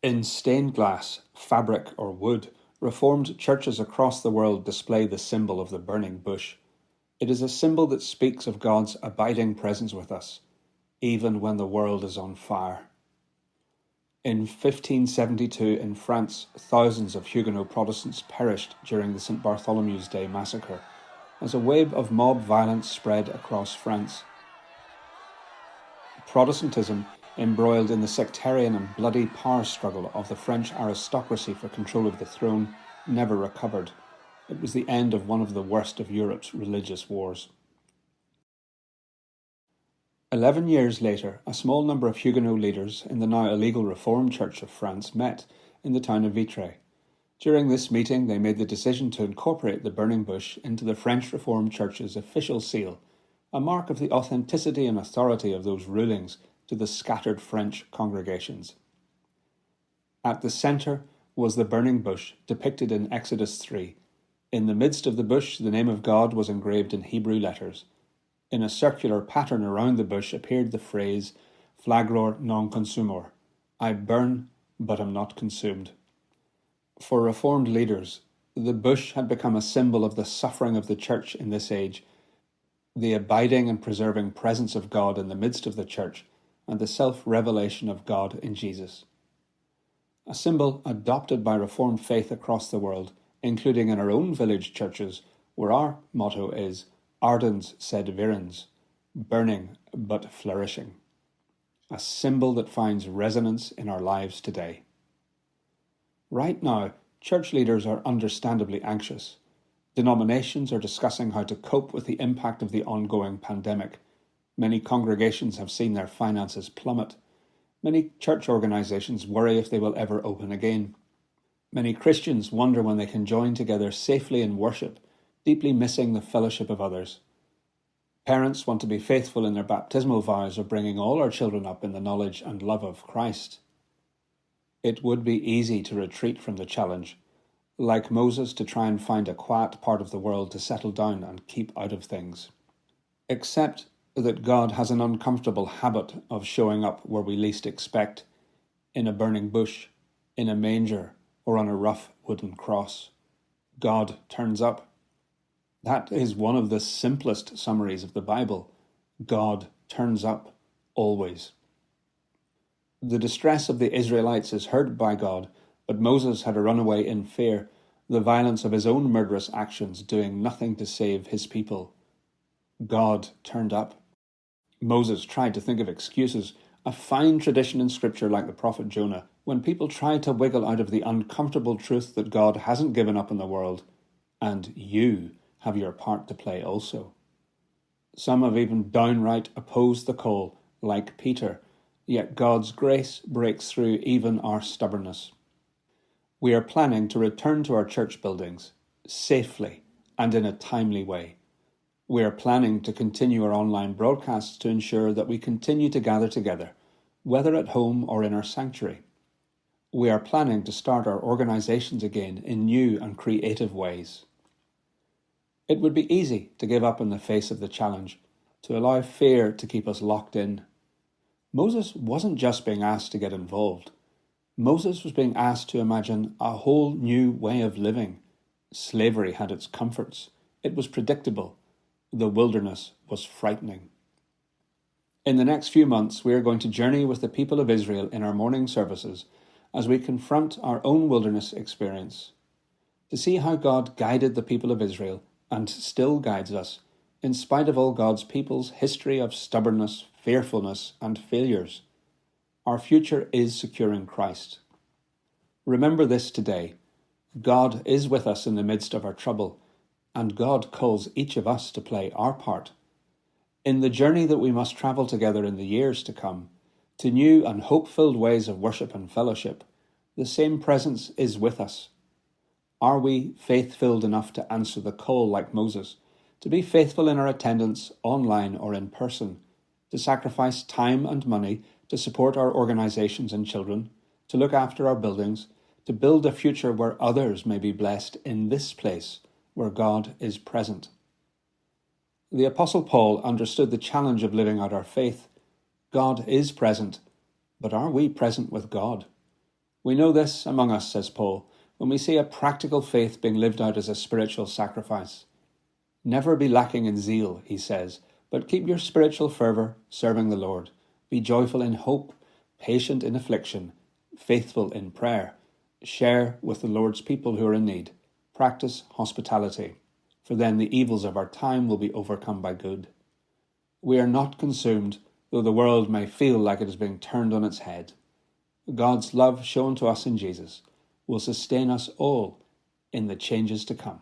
In stained glass, fabric, or wood, Reformed churches across the world display the symbol of the burning bush. It is a symbol that speaks of God's abiding presence with us, even when the world is on fire. In 1572 in France, thousands of Huguenot Protestants perished during the St. Bartholomew's Day massacre, as a wave of mob violence spread across France. Protestantism, embroiled in the sectarian and bloody power struggle of the French aristocracy for control of the throne, never recovered. It was the end of one of the worst of Europe's religious wars. 11 years later, a small number of Huguenot leaders in the now illegal Reformed Church of France met in the town of Vitré. During this meeting, they made the decision to incorporate the burning bush into the French Reformed Church's official seal, a mark of the authenticity and authority of those rulings to the scattered French congregations. At the centre was the burning bush depicted in Exodus 3. In the midst of the bush, the name of God was engraved in Hebrew letters. In a circular pattern around the bush appeared the phrase, Flagror non consumor, I burn, but am not consumed. For Reformed leaders, the bush had become a symbol of the suffering of the Church in this age, the abiding and preserving presence of God in the midst of the Church, and the self-revelation of God in Jesus. A symbol adopted by Reformed faith across the world, including in our own village churches, where our motto is Ardens sed virens, burning but flourishing. A symbol that finds resonance in our lives today. Right now, church leaders are understandably anxious. Denominations are discussing how to cope with the impact of the ongoing pandemic. Many congregations have seen their finances plummet. Many church organisations worry if they will ever open again. Many Christians wonder when they can join together safely in worship, deeply missing the fellowship of others. Parents want to be faithful in their baptismal vows of bringing all our children up in the knowledge and love of Christ. It would be easy to retreat from the challenge, like Moses to try and find a quiet part of the world to settle down and keep out of things. Except that God has an uncomfortable habit of showing up where we least expect, in a burning bush, in a manger, or on a rough wooden cross. God turns up. That is one of the simplest summaries of the Bible. God turns up, always. The distress of the Israelites is heard by God, but Moses had to run away in fear, the violence of his own murderous actions doing nothing to save his people. God turned up. Moses tried to think of excuses, a fine tradition in Scripture like the prophet Jonah, when people try to wiggle out of the uncomfortable truth that God hasn't given up on the world, and you have your part to play also. Some have even downright opposed the call, like Peter, yet God's grace breaks through even our stubbornness. We are planning to return to our church buildings, safely and in a timely way. We are planning to continue our online broadcasts to ensure that we continue to gather together, whether at home or in our sanctuary. We are planning to start our organisations again in new and creative ways. It would be easy to give up in the face of the challenge, to allow fear to keep us locked in. Moses wasn't just being asked to get involved. Moses was being asked to imagine a whole new way of living. Slavery had its comforts. It was predictable. The wilderness was frightening. In the next few months, we are going to journey with the people of Israel in our morning services as we confront our own wilderness experience, to see how God guided the people of Israel and still guides us, in spite of all God's people's history of stubbornness, fearfulness, and failures. Our future is secure in Christ. Remember this today. God is with us in the midst of our trouble, and God calls each of us to play our part. In the journey that we must travel together in the years to come, to new and hope-filled ways of worship and fellowship, the same presence is with us. Are we faith-filled enough to answer the call like Moses, to be faithful in our attendance online or in person, to sacrifice time and money to support our organisations and children, to look after our buildings, to build a future where others may be blessed in this place where God is present? The Apostle Paul understood the challenge of living out our faith. God is present, but are we present with God? We know this among us, says Paul, when we see a practical faith being lived out as a spiritual sacrifice. Never be lacking in zeal, he says, but keep your spiritual fervour serving the Lord. Be joyful in hope, patient in affliction, faithful in prayer. Share with the Lord's people who are in need. Practice hospitality, for then the evils of our time will be overcome by good. We are not consumed, though the world may feel like it is being turned on its head. God's love shown to us in Jesus will sustain us all in the changes to come.